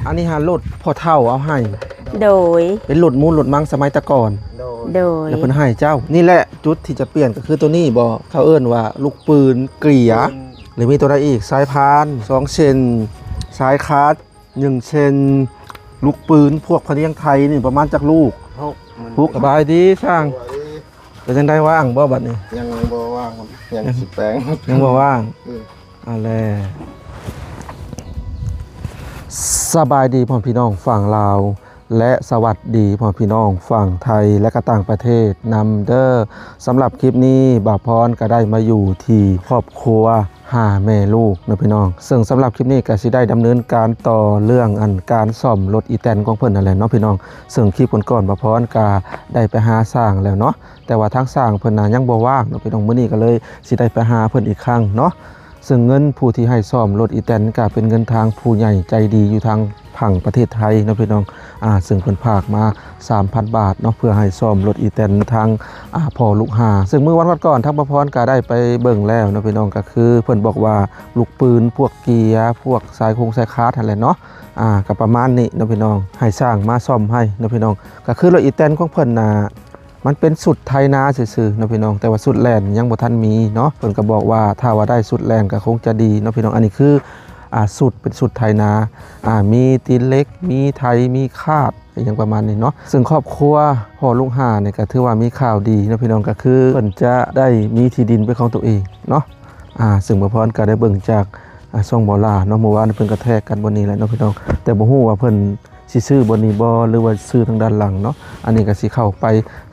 อันนี้หารถพอเท่าเอาให้โดยเป็นรถมูลรถมังสมัยตะก่อนโดยแล้วเพิ่นให้เจ้านี่แหละจุดที่จะเปลี่ยนก็คือตัวนี้บ่เขาเอิ้นว่าลูกปืนเกลี่ยหรือมีตัวใดอีกสายพาน2เซนสายคาร์ด1เซนลูกปืนพวกพะเนียงไทยนี่ประมาณจักลูก6สบายดีช่างเป็นจังได๋ว่างบ่บัดนี้ยังบ่ว่างยังสิแปลงยังบ่ว่างอะไรสบายดีพ่อพี่น้องฝั่งลาวและสวัสดีพ่อพี่น้องฝั่งไทยและก็ต่างประเทศนำเด้อสำหรับคลิปนี้บ่าวพรก็ได้มาอยู่ที่ครอบครัว5แม่ลูกนะพี่น้องซึ่งสำหรับคลิปนี้ก็สิได้ดำเนินการต่อเรื่องการซ่อมรถอีแตนของเพิ่นนั่นแหละเนาะพี่น้องซึ่งคลิปก่อนๆบ่าวพรก็ได้ไปหาสร้างแล้วเนาะแต่ว่าทางสร้างเพิ่นน่ะยังบ่ว่างเนาะพี่น้องมื้อนี้ก็เลยสิได้ไปหาเพิ่นอีกครั้งเนาะซึ่งเงินผู้ที่ให้ซ่อมรถอีแตนก็เป็นเงินทางผู้ใหญ่ใจดีอยู่ทางฝั่งประเทศไทยนะพี่น้องซึ่งเพิ่นฝากมา 3,000 บาทเนาะเพื่อให้ซ่อมรถอีแตนทางพ่อลูกหาซึ่งเมื่อวันก่อนทางประพรก็ได้ไปเบิ่งแล้วนะพี่น้องก็คือเพิ่นบอกว่าลูกปืนพวกเกียร์พวกสายคงสายคาร์ดนั่นแหละเนาะก็ประมาณนี้นะพี่น้องให้สร้างมาซ่อมให้นะพี่น้องก็คือรถอีแตนของเพิ่นน่ะมันเป็นสุดไทยนาซื่อๆนะพี่น้องแต่ว่าสุดแลนยังบ่ทันมีเนาะเพิ่นก็บอกว่าถ้าว่าได้สุดแลนก็คงจะดีนะพี่น้องอันนี้คือสุดเป็นสุดไทยนามีตีนเล็กมีไทยมีคาดอย่างประมาณนี้เนาะซึ่งครอบครัวพ่อลูกห่าเนี่ยก็ถือว่ามีข่าวดีนะพี่น้องก็คือเพิ่นจะได้มีที่ดินเป็นของตัวเองเนาะซึ่งบ่พรก็ได้เบิ่งจากช่องบ่ล่าเนาะเมื่อวานเพิ่นกระแทกกันบนนี้แหละเนาะพี่น้องแต่บ่ฮู้ว่าเพิ่นสิซื้อบนนี้บ่หรือว่าซื้อทางด้านหลังเนาะอันนี้ก็สิเข้าไป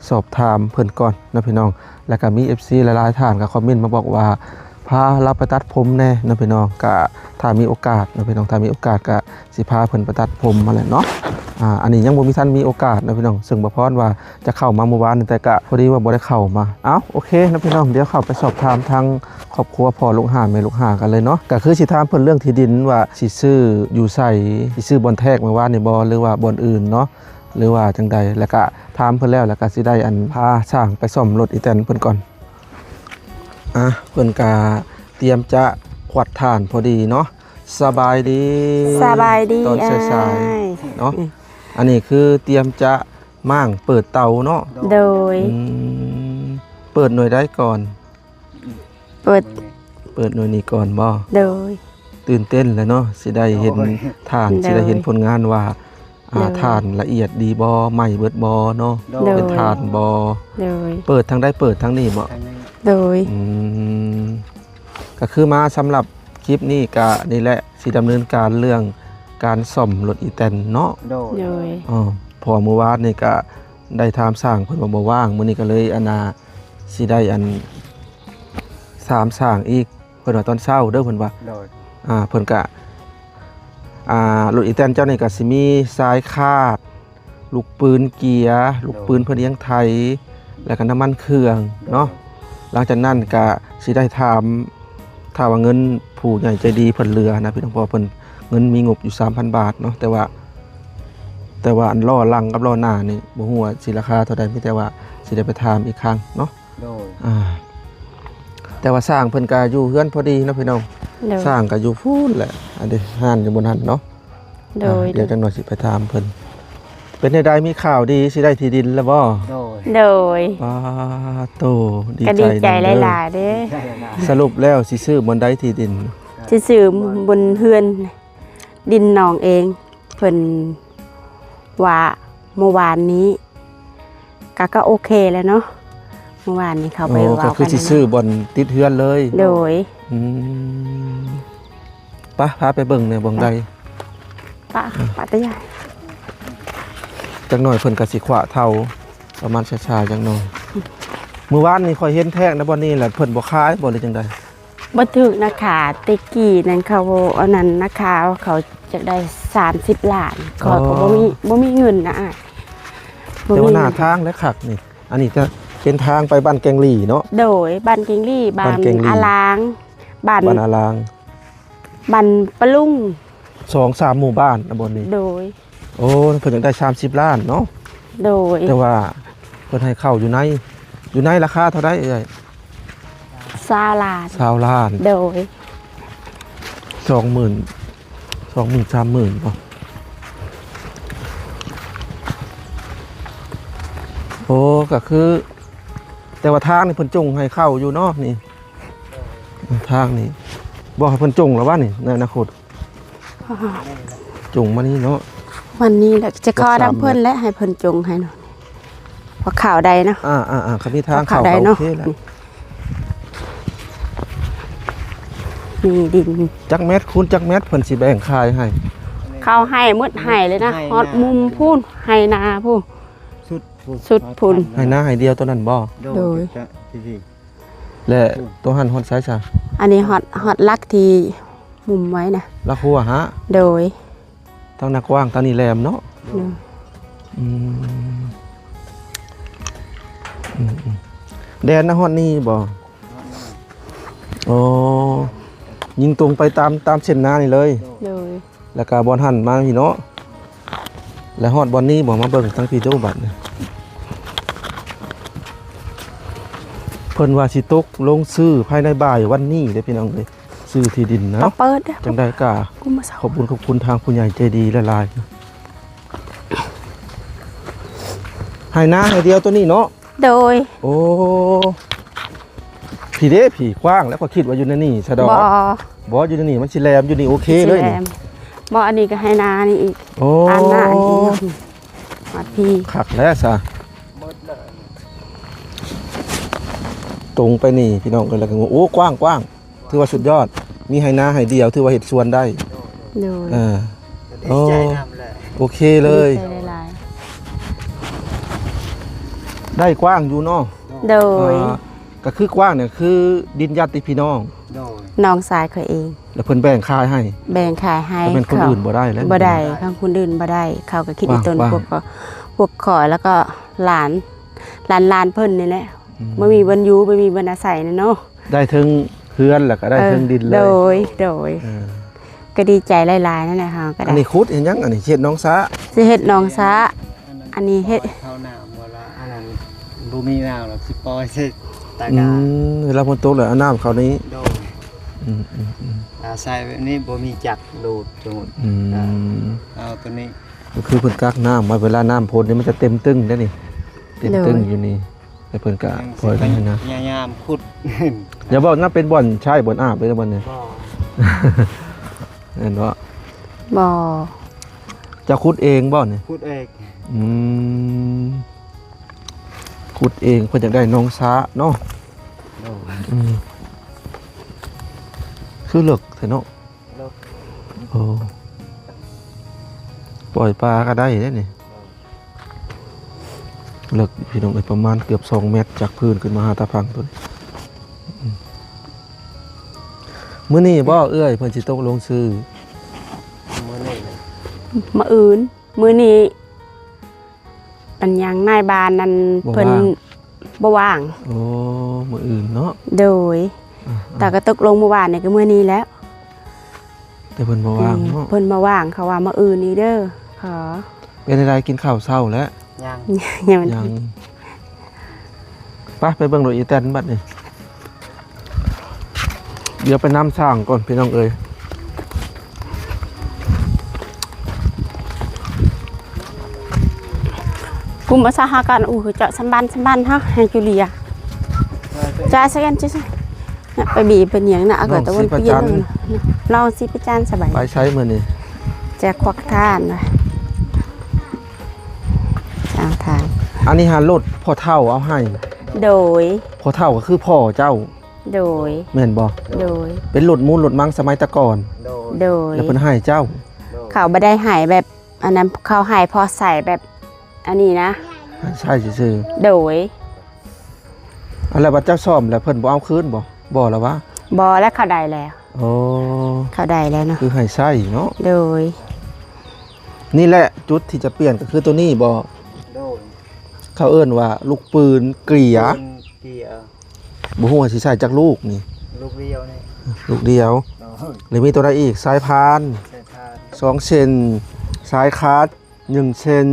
สอบถามเพิ่นก่อนนะพี่น้องแล้วก็มี FC หลายๆท่านก็คอมเมนต์มาบอกว่าพาเราไปตัดผมแน่นะพี่น้องก็ถ้ามีโอกาสนะพี่น้องถ้ามีโอกาสก็สิพาเพิ่นไปตัดผมมาแหละเนาะอันนี้ยังบ่มีท่านมีโอกาสนะพี่น้องซึ่งบ่พรว่าจะเข้ามาเมื่อวานแต่ก็พอดีว่าบ่ได้เข้ามาโอเคนะพี่น้องเดี๋ยวเข้าไปสอบถามทางครอบครัวพ่อลูกห่าแม่ลูกห่ากันเลยเนาะก็คือสิถามเพิ่นเรื่องที่ดินว่าสิซื้ออยู่ไสสิซื้อบอนแทกเมื่อวานนี่บ่หรือว่าบอนอื่นเนาะหรือว่าจังใดแล้วก็ถามเพิ่นแล้วก็สิได้พาช่างไปซ่อมรถอีแตนเพิ่นก่อนเพิ่นก็เตรียมจะขวัดถ่านพอดีเนาะสบายดีตอนสายๆเนาะอันนี้คือเตรียมจะม่างเปิดเตาเนาะโดยเปิดหน่วยได้ก่อนเปิดหน่วยนี้ก่อนบ่โดยตื่นเต้นเลยเนาะสิได้เห็นถ่านสิได้เห็นผลงานว่าถ่านละเอียดดีบ่ใหม่เบิดบ่เนาะเป็นถ่านบ่เปิดทางได้เปิดทางนี้บ่โดยก็คือมาสำหรับคลิปนี้ก็นี่แหละสิดำเนินการเรื่องการซ่อมรถอีแตนเนาะโดยพอเมื่อวานนี่ก็ได้ถามสร้างเพิ่นบ่ว่างมื้อนี้ก็เลยสิได้สร้างอีกเพิ่นว่าตอนเช้าเด้อเพิ่นว่าเพิ่นก็รถอีแตนเจ้านี่ก็สิมีสายคาดลูกปืนเกียร์ลูกปืนพะเนียงไทยแล้วก็น้ำมันเครื่องเนาะหลังจากนั้นก็สิได้ถามถ้าว่าเงินผู้ใหญ่ใจดีเพิ่นเหลือนะพี่น้องพ่อเพิ่นเงินมีงบอยู่ 3,000 บาทเนาะแต่ว่าอันล้อหลังกับล้อหน้านี่บ่ฮู้ว่าสิราคาเท่าใดมีแต่ว่าสิได้ไปถามอีกครั้งเนาะแต่ว่าสร้างเพิ่นก็อยู่เฮือนพอดีเนาะพี่น้องสร้างก็อยู่ฟู้นแหละอันนี้ห้านอยู่บนนั้นเนาะเดี๋ยวจังหน่อยสิไปถามเพิ่นเป็นได้มีข่าวดีสิได้ที่ดินแล้วบ่โดยโตดีใจหลายๆเด้สรุปแล้วสิซื้อบนใดที่ดินสิซื้อบนเฮือนดินน้องเองเพิ่นว่าเมื่อวานนี้ก็โอเคแล้วเนาะเมื่อวานนี้เขาไปว่าก็คือสิซื้อบนติดเฮือนเลยโดยพาไปเบิ่งในบ่งใดป้าตะยายจังหน่อยเพิ่นก็สิขวะเท่าประมาณช้าๆจังหน่อยเมื่อวานนี้ข่อยเห็นแท้งนะบ่นี่แหละเพิ่นบ่ขายบ่เลยจังได๋บ่ถึกนะคะตะกี้นั่นเขาอันนั้นนะคะเขาจะได้30ล้านก็บ่มีเงินนะแต่ว่าหน้าทางและคักนี่อันนี้จะเป็นทางไปบ้านแกงหลี่เนาะโดยบ้านแกงหลี่บ้านอาลางบ้านอาลางบ้านปะลุง 2-3 หมู่บ้านนะบ่นี้โดยเพิ่นอยากได้30ล้านเนาะโดยแต่ว่าเพิ่นให้เข้าอยู่ในราคาเท่าใดเอ่ย20 ล้านโดย 20,000 30,000บ่ โอ้ก็คือ แต่ว่าทางนี่เพิ่นจงให้เข้าอยู่เนาะนี่ทางนี่บ่ให้เพิ่นจงแล้วว่านี่ในอนาคตจงมานี่เนาะ วันนี้แหละจะขอ สัก3 ดำเพิ่นและให้เพิ่นจงให้หน่อยเพราะข่าวใดเนาะ ครับมีทางเข้า ใด ก็โอ เนาะ เคแล้ว มีดิน จักแมตรคูณจักแมตรเพิ่นสิแบ่งขายให้ เข้าให้หมดให้เลยนะฮอดมุมพูนให้นาพูน สุดพุ่น ให้หน้าให้เดียวตัวนั้นบ่ โดย และตัวหันฮอดไซส์จ้ะ อันนี้ฮอดลักที่มุมไว้นะ ละหัวฮะ โดย ทั้งนักว่างทั้งนี้แหลมเนาะ โดย อืมแดนนะฮอดนี่บ่โอ้ยิงตรงไปตามเส้นหน้านี่เลย โดย แล้วก็บอลหันมาพี่เนาะแล้วฮอดบอลนี้บ่มาเบิ่งทั้งพี่เจ้าบัตรเนี่ยเพิ่นว่าสิตกลงซื้อภายในบ่ายวันนี้เด้อพี่น้องเอ้ยซื้อที่ดินนะ ต่อเปิดเด้อ จังได้กะ กูมาเสา ขอบคุณทางผู้ใหญ่ใจดีหลายๆให้หน้าให้เดียวตัวนี้เนาะ โดย โอ้ผีเด้ผีกว้างแล้วก็คิดว่าอยู่ในนี่สะดอก บ่ อยู่ในนี่มันสิแลมอยู่นี่โอเคเลย สิแห นี่ มบ่อันนี้ก็ให้นานี่อีก โอ้ อันหน้าอันนี้ฮอดพี่ ขักแล้วซะตรงไปนี่พี่น้องกันแล้วก็โอ้กว้างถือว่าสุดยอดมีให้หน้าให้เดียวถือว่าเฮ็ดสวนได้ โดย โอ้โอเคเลย ดีใจหลาย ได้กว้างอยู่เนาะ ๆโดย ก็คือกว้างเนี่ยคือดินญาติพี่น้อง น้องสายเขาเอง แล้วเพิ่นแบ่งค่ายให้ แบ่งขายให้ ถ้าเป็นคนอื่นบ่ได้แล้ว บ่ได้ข้างคนอื่นบ่ได้เขาก็คิดอีต้น ว่าง พวกขอแล้วก็หลานเพิ่นนี่แหละบ่มีบรรยูบ่มีบรรอาศัยเนาะ ได้ถึงเพื่อนแล้วก็ได้ถึงดินเลย โดย เออ ก็ดีใจหลายๆนั่นแหละค่ะก็ อัน ได้ นี้คุดเห็นยังอันนี้เช็ดน้องซะ สิเฮ็ดน้องซะอันนี้เฮ็ด เข้าหน้าบ่ละอันนั้นบ่มีน้ำหรอกสิปล่อยใส่ตา อื กา มเวลาฝนตกแล้วเอาน้ำเขานี้ โดย อืม อาใส่แบบนี้บ่มีจักรดูดจังหมด อืม เอาตัวนี้ ก็คือเพิ่นกักน้ำไว้เวลาน้ำพ้นนี่มันจะเต็มตึ้งได้อนี่เต็มตึ้งอยู่นี่แต่เพิ่นก็ปล่อยกันนะ พยายามขุด อย่าบอกนะเป็นบ่อนใช่บ่อนอาบเลยนะบ่อนเนี่ย บ่ เห็นว่า บ่ จะขุดเองบ่อนเนี่ย ขุดเอง อืมขุดเองเพื่อจะได้น้องช้าเนาะ โดย อืมคือเลิกเถอะเนาะ เลิก โอ้ปล่อยปลาก็ได้ได้นี่เลิกพี่น้องเอ้ยประมาณเกือบ2 เมตรจากพื้นขึ้นมาหาตาพังตัวนี้มื้อนี้บ่เอื้อยเพิ่นสิตกลงซื้อ มื้อนี้เลย มื้ออื่นมื้อนี้อันยังนายบ้านนั่นเพิ่นบ่ว่าง โอ้มื้ออื่นเนาะ โดยแต่ก็ตกลงเมื่อวานนี่ก็มื้อนี้แล้ว แต่เพิ่นบ่ว่างเนาะ เพิ่นมาว่างเขาว่ามื้ออื่นนี้เด้อขอ เป็นอะไรกินข้าวเช้าแล้ว ยัง ยังมัน ยังไปเบิ่งรถอีแตนบัดนี่เดี๋ยวไปน้ำสร้างก่อนพี่น้องเอ้ย กลุ่มอุตสาหกรรมเจาะสัมบันฮะให้จูเลียจ้าสักกันจ้ะเนี่ยไปบีบเป็นหยังนะเอาเกิดตะวันเปลี่ยนลองสิไปจานสบาย ไปใช้มื้อนี้ แจกควักทานนะจางทาน อันนี้หารถพ่อเฒ่าเอาให้ โดย พ่อเฒ่าก็คือพ่อเจ้า โดย แม่นบ่ โดย เป็นรถมูลรถมังสมัยแตะก่อน โดย โดย แล้วเพิ่นให้เจ้า เขาไม่ได้หายแบบอันนั้นเขาหายพอใส่แบบอันนี้นะ ใช่ซื่อ โดย ๆอันแล้วบัดเจ้าซ่อมแล้วเพิ่นบ่เอาคืนบ่แล้ววะ บอและเขาได้แล้ว โอ้ เขาได้แล้วเนาะ คือให้ใช้เนาะ โดย นี่แหละจุดที่จะเปลี่ยนก็คือตัวนี้บ่ โดย เขาเอิ้นว่าลูกปืนเกลี่ย เป็นเกียร์ บ่ฮู้ว่าสิใช้จักลูกนี่ ลูกเดียวนี่ ลูกเดียว โดย หรือมีตัวใดอีกสายพาน ใส่ทาน 2 เซนสายคาร์ด1 เซน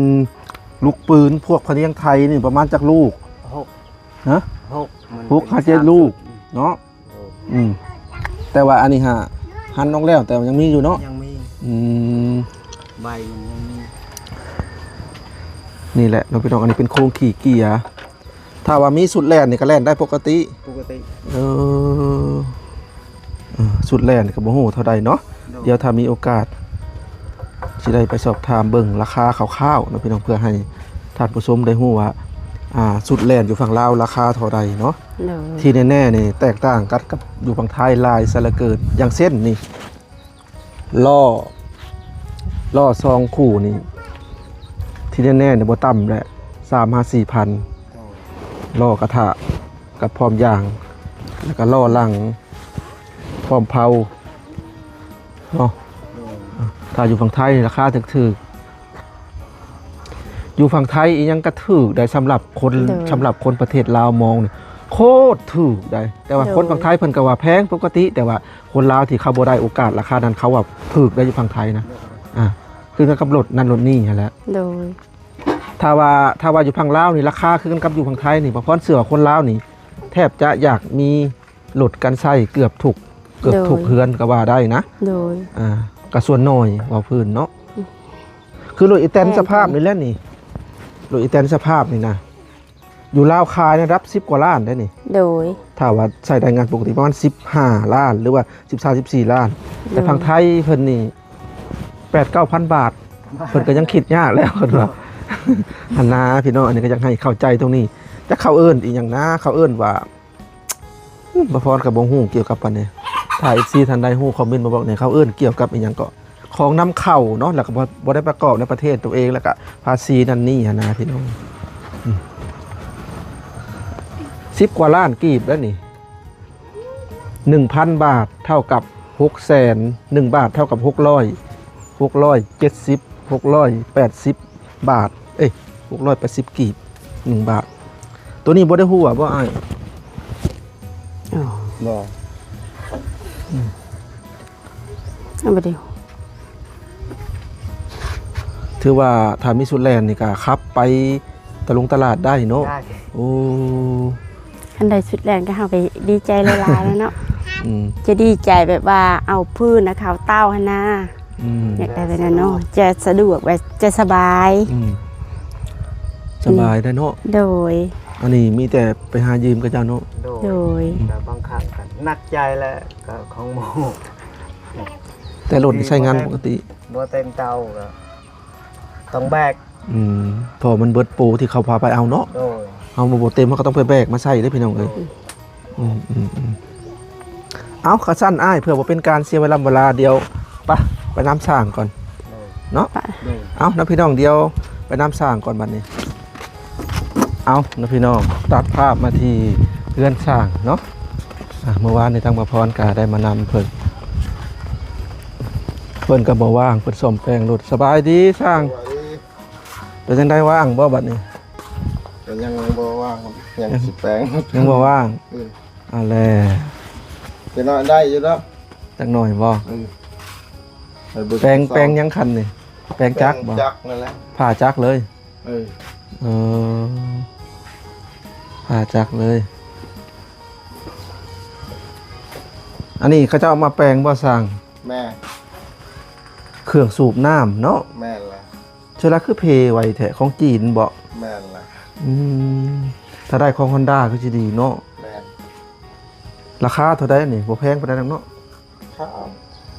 ลูกปืนพวกพะเนียงไทยนี่ประมาณจักลูก 6 ฮะ มัน 6 ป็น 5 7ลูก 30 เนาะ โดย แต่ว่าอันนี้ฮะหันน้องแล้วแต่มันยังมีอยู่เนาะ ยังมี อืม ใบมันยังมี นี่แหละน้องพี่น้องอันนี้เป็นโครงขี่เกียร์ถ้าว่ามีสุดแล่นนี่ก็แล่นได้ปกติ ปกติ เออสุดแล่นก็บ่ฮู้เท่าใดเนาะเดี๋ยวถ้ามีโอกาสสิได้ไปสอบถามเบิ่งราคาคร่าวๆน้องพี่น้องเพื่อให้ท่านผู้ชมได้ฮู้ว่าสุดแล่นอยู่ฝั่งลาวราคาเท่าใดเนาะ โดย ที่แน่ๆนี่แตกต่างกันกับอยู่ฝั่งไทยหลายซะเหลือเกินอย่างเส้นนี่ล้อซองคู่นี่ที่แน่ๆเนี่ยบ่ต่ำแหละ3-4,000ล้อกระทะกับพร้อมยางแล้วก็ล้อหลังพร้อมเผาเนาะถ้าอยู่ฝั่งไทยราคาถูกๆอยู่ฝั่งไทยอีหยังก็ถูกได้สำหรับคนประเทศลาวมองนี่โคตรถูกได้แต่ว่าคนฝั่งไทยเพิ่นก็ว่าแพงปกติแต่ว่าคนลาวที่เขาบ่ได้โอกาสราคานั้นเขาว่าถูกได้อยู่ฝั่งไทยนะคือกันกับรถนั่นรถนี่แหละ โดย ถ้าว่าอยู่ฝั่งลาวนี่ราคาคือกันกับอยู่ฝั่งไทยนี่เพราะเสือคนลาวนี่แทบจะอยากมีรถกันใช้เกือบทุกเฮือนก็ว่าได้นะ โดย ก็ส่วนน้อยว่าพื้นเนาะคือรถอีแตนสภาพนี่แหละนี่รถอีแตนสภาพนี่นะอยู่ลาวขายนะรับ10กว่าล้านได้นี่ โดย ถ้าว่าใช้ได้งานปกติประมาณ15ล้านหรือว่า13-14ล้านแต่ฝั่งไทยเพิ่นนี่ 8-9,000 บาทเพิ่นก็ยังคิดยากแล้วเพิ่นว่าหันนาพี่น้องอันนี้ก็อยากให้เข้าใจตรงนี้แต่เขาเอิ้นอีหยังนะเขาเอิ้นว่าบ่พรก็บ่ฮู้เกี่ยวกับปานนี้ถ้า FC ท่านใดฮู้คอมเมนต์มาบอกหน่อยเขาเอิ้นเกี่ยวกับอีหยังก็ของนำเข้าเนาะแล้วก็บ่ได้ประกอบในประเทศตัวเองแล้วก็ภาษีนั่นนี่หันนาพี่น้อง10 กว่าล้านกีบแล้วนี่ 1,000 บาทเท่ากับ600,000 1 บาทเท่ากับ680 บาท680กีบ1 บาทตัวนี้บ่ได้ฮู้ว่าบ่อ้าย บ่ เอาไปดิ ถือว่าถ้ามีสุดแลนนี่ก็ขับไปตลาดได้เนาะ ได้ โอ้ คันใดสุดแรงก็เฮาไปดีใจหลายๆแล้วเนาะ จะดีใจแบบว่าเอาพื้นนะเขาเต้าหั่นนะอยากได้แบบนั้นเนาะจะสะดวกแบบจะสบาย สบายได้เนาะ โดย อันนี้มีแต่ไปหายืมกับเจ้าเนาะ โดย แต่บางครั้งกันหนักใจแล้วก็ของหมู่ แต่รถนี่ใช้งานปกติ บ่เต็มเตาก็ต้องแบก พอมันเบิดปูที่เขาพาไปเอาเนาะ โดย เอามาบ่เต็มมันก็ต้องไปแบกมาใส่ได้พี่น้องเอ้ยเอาขาสั้นอ้ายเพื่อว่าเป็นการเสียเวลาเดียวไปน้ำสร้างก่อนเนาะ โดย เอานะพี่น้องเดียวไปน้ำสร้างก่อนบัดนี้เอานะพี่น้องตัดภาพมาที่เรือนสร้างเนาะเมื่อวานในทางมาพรกาได้มานำเพิ่นก็บ่ว่างเพิ่นซ่อมแปลงรถสบายดีสร้างเป็นจังได๋ว่างบ่บัดนี้ ก็ยังบ่ว่างครับยังสิแปลง ยังบ่ว่างแล จะนอนได้อยู่แล้ว จักหน่อยบ่ ไปเบิ่ แปลงยังคันนี่แปลงจักรบ่ จักรนั่นแหละ ผ่าจักรเลย เออ ผ่าจักรเลย อันนี้เขาเจ้าเอามาแปลงบ่สร้าง แม่ เครื่องสูบน้ำเนาะ แม่นละ เชื่อละคือเพไว้แท้ของจีนบ่ แม่นละ ถ้าได้ของ Honda คือสิดีเนาะ แม่น ราคาเท่าใดนี่บ่แพงปานใดนักเนาะ ครับ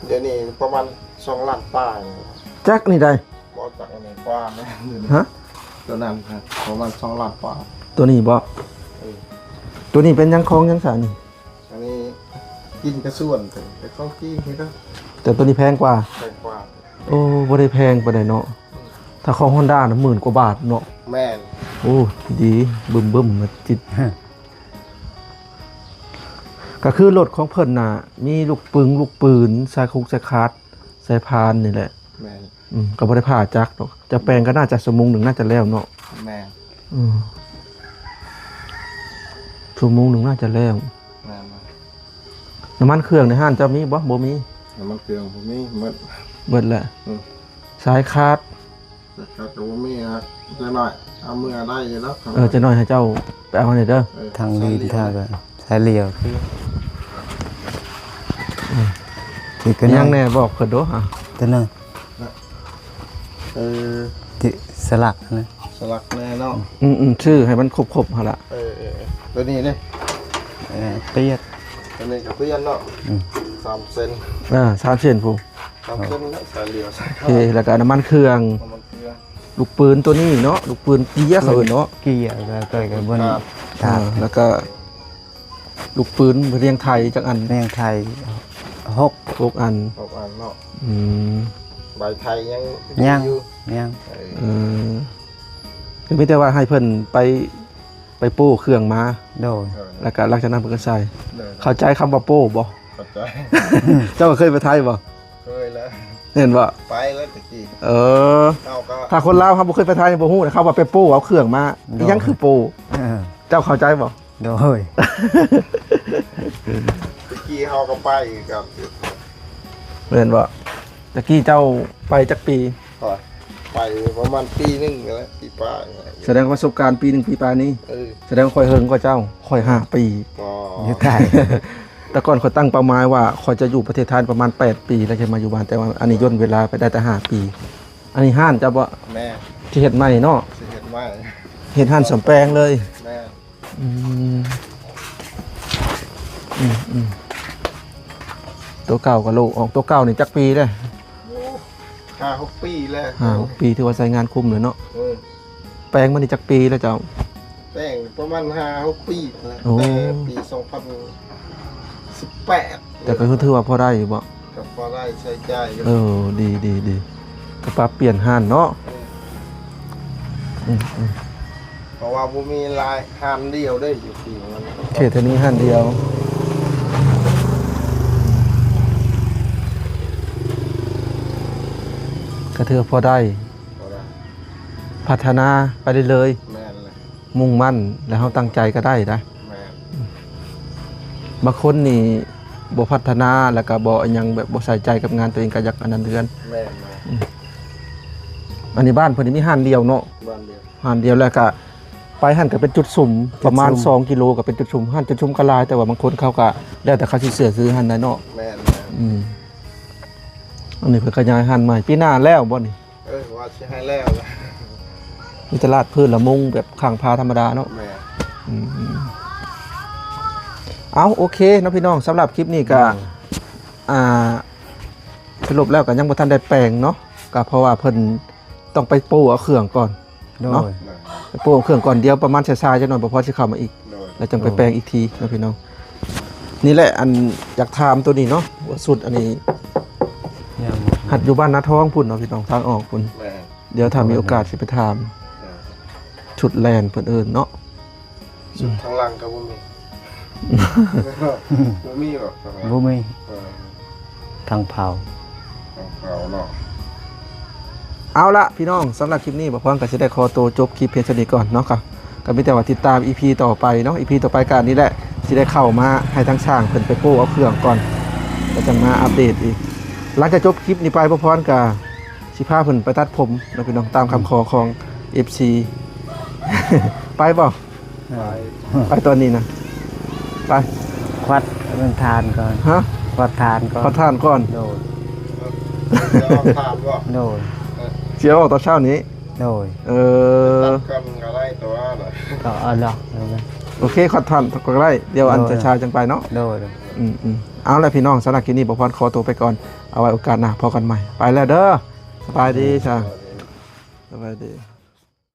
เดี๋ยวนี้ประมาณ2 ล้านป้าย จักรนี่ได้ บ่จักอันนี้กว้างนะ ฮะ ตัวนั้นครับประมาณ2 ล้านป้าย ตัวนี้บ่ เออ ตัวนี้เป็นหยังของหยังซะนี่ อันนี้กินกระส่วนแต่ต้องกินนี่ก็ แต่ตัวนี้แพงกว่า แพงกว่า โอ้บ่ได้แพงปานใดเนาะถ้าของ Honda น่ะ10,000 กว่าบาทเนาะ แม่น โอ้ดีบึ้มมาจิตก็คือรถของเพิ่นน่ะมีลูกปืนสายคุกสายคาดสายพานนี่แหละ แม่น ก็บ่ได้ผ่าจักรดอกจะแปลงก็น่าจะชั่วโมงหนึ่งน่าจะแล้วเนาะ แม่น ชั่วโมงหนึ่งน่าจะแล้ว แม่น น้ำมันเครื่องในห้างเจ้ามีบ่มี น้ำมันเครื่องผมมีหมด เบิดแหละสายคาด แต่ครับก็บ่มีครับจะหน่อยเอามือได้อยู่แล้วครับ จะน้อยให้เจ้าไปเอาหน่อยเด้อ ทางดินทางก็สายเหลี่ยวคือก็ ยังแน่บอกเพิ่นโดอ่ะ ตัวนั้น เออ ที่สลักนะ ส ลักแน่เนาะ ชื่อให้มันครบๆหั่นล่ะ ตัวนี้เนี่ย เตี้ย ตัวนี้กับเพื่อนเนาะ3 เซน 3เส้นผู้ 3 เซนแล้วสายเหลียวใส่ โอเคแล้วก็น้ำมันเครื่อง มันเกลือ ลูกปืนตัวนี้เนาะลูกปืนเกียร์เขาเอิ้นเนาะ เกียร์ก็เกิดกับบน แล้วก็ลูกปืนเรียงไทยจักอัน เมืองไทย6อัน ออกอันเนาะ อืม ใบไทยยัง ยัง อยู่ ยัง คือไม่ได้ว่าให้เพิ่นไปโป้เครื่องมา โดย แล้วก็หลังจากนั้นเพิ่นก็ใส่ เดิน เข้าใจคำว่าโป้บ่ เข้าใจ เจ้าก็เคยไปไทยบ่ เคยแล้ว เห็นบ่ ไปแล้วตะกี้ เออ เอาก็ ถ้าคนลาวครับบ่เคยไปไทยบ่ฮู้นะเขาว่าไปโป้เอาเครื่องมาอีหยังคือโป้ เออ เจ้าเข้าใจบ่ โดย ตะกี้เขาก็ไปกับ เห็นบ่ตะกี้เจ้าไปจักปี ก่อนไปประมาณปีหนึงแล้วปีป้าย แสดงประสบการณ์ปี1ปีปลายนี้ อ แสดงว่าค่อยเฮิงกว่าเจ้าค่อย5ปี ก็ อยู่ใกล้ แต่ก่อนเขาตั้งเป้าหมายว่าเขาจะอยู่ประเทศไทยประมาณ8ปีแล้วจะมาอยู่บ้านแต่ว่าอันนี้ย่นเวลาไปได้แต่5ปี อันนี้ห้านจะบ่ แม่ ที่เฮ็ดใหม่เนาะ สิเห็นไหม เฮ็ดห้านสำแปลงเลย แม่ อืมตัวเก่ากับลูกออกตัวเก่านี่จักปีเด้อ 5-6 ปีแล้ว 6ปีถือว่าใช้งานคุ้มเลยเนาะ เออ แปลงมันนี่จักปีแล้วเจ้า แต่งประมาณ5-6 ปีแล้ว โอ้ แต่ปี2018 แต่ก็ถือว่าพอได้อยู่บ่ ก็พอได้ใช้จ่ายอยู่ ดีก็ปรับเปลี่ยนห้านเนาะอืม เพราะว่าบ่มีลายหันเดียวได้อยู่ปีมัน เขตเท่านี้ห้านเดียวก็ถือว่าพอได้ พอได้ พัฒนาไปได้เลย แม่นเลย มุ่งมั่นแล้วเราตั้งใจก็ได้นะ แม่น บางคนนี่บ่พัฒนาแล้วก็บ่อิหยังแบบบ่ใส่ใจกับงานตัวเองก็อยากอันนั้นเดือน แม่นมา อันนี้บ้านเพิ่นนี่มีห้านเดียวเนาะ บ้านเดียว ห้านเดียวแล้วก็ไปหันก็เป็นจุดสุ่มประมาณ2กิโลก็เป็นจุดสุ่มหันจุดสุ่มก็หลายแต่ว่าบางคนเขาก็แล้วแต่เขาสิเสือซื้อหันได้เนาะ แม่น อันนี้เพิ่นขยายหันใหม่ปีหน้าแล้วบ่นี่ ว่าสิให้แล้วล่ะ มีตลาดพืชละมุงแบบข้างพาธรรมดาเนาะ แม่ เอาโอเคเนาะพี่น้องสำหรับคลิปนี้ก็สรุปแล้วก็ยังบ่ทันได้แปลงเนาะก็เพราะว่าเพิ่นต้องไปโป้เอาเครื่องก่อน โด เนาะ ย ไปโป้เอาเครื่องก่อนเดียวประมาณช้าๆจักหน่อยบ่พอสิเข้ามาอีก โดย แล้วจึงไปแปลงอีกทีเนาะพี่น้องนี่แหละอันอยากถามตัวนี้เนาะว่าสุดอันนี้ ยัง หัดอยู่บ้านนาท้องพุ่นเนาะพี่น้องทางออกพุ่น แม่ เดี๋ยวถ้ามีโอกาสสิไปถามชุดแลนเพิ่นเอิ้นเนาะ สุดทางหลังก็บ่มีบ่มีหรอก บ่มี เออ ทางเผา ของเขาเนาะ เอาละพี่น้องสำหรับคลิปนี้บ่พร้อมก็สิได้ขอตัวจบคลิปเพียงเท่านี้ก่อนเนาะครับก็มีแต่ว่าติดตาม EP ต่อไปเนาะ EP ต่อไปการนี้แหละสิได้เข้ามาให้ทั้งช่างเพิ่นไปโป้เอาเครื่องก่อนแล้วจะมาอัปเดตอีกหลังจากจบคลิปนี้ไปบ่พร้อมก็สิพาเพิ่นไปตัดผมเนาะพี่น้องตามคำขอของ FC ไปบ่ ไป ไปตอนนี้นะไป ควัดเป็นทานก่อน ฮะ ควัดทานก่อน ขอทานก่อน โดย จะเอาถามว่า โดย เชียวออกตอนเช้านี้ โดย ตัดกันก็ได้ตัวน่ะ ก็เอาดอกเอาไป โอเคขอทานก็ได้เดี๋ยวอันจะชาจังไปเนาะ โดย เอาละพี่น้องสำหรับคลิปนี้บ่พรขอตัวไปก่อนเอาไว้โอกาสหน้าพอกันใหม่ไปแล้วเด้อสบายดีจ้าสบายดี